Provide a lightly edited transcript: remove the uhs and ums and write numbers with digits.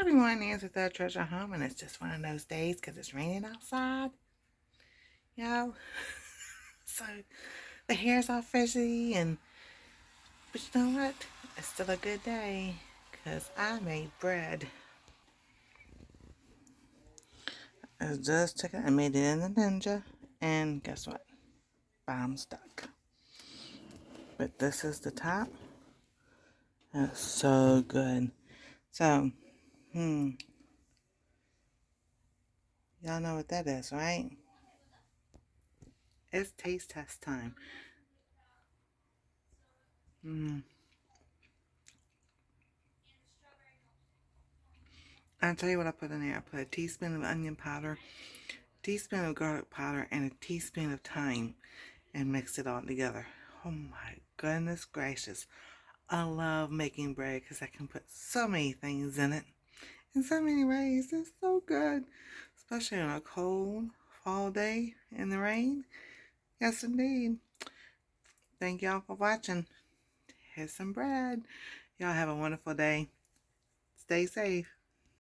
Good morning, it's the treasure home, and it's just one of those days because it's raining outside. So the hair's all frizzy, but you know what? It's still a good day because I made bread. I just took it and made it in the Ninja, and guess what? Bottom stuck. But this is the top. It's so good. So, y'all know what that is, right? It's taste test time. I'll tell you what I put in there. I put a teaspoon of onion powder, teaspoon of garlic powder, and a teaspoon of thyme, and mix it all together. Oh my goodness gracious. I love making bread because I can put so many things in it in so many ways. It's so good, especially on a cold fall day in the rain. Yes, indeed. Thank y'all for watching. Here's some bread. Y'all have a wonderful day. Stay safe.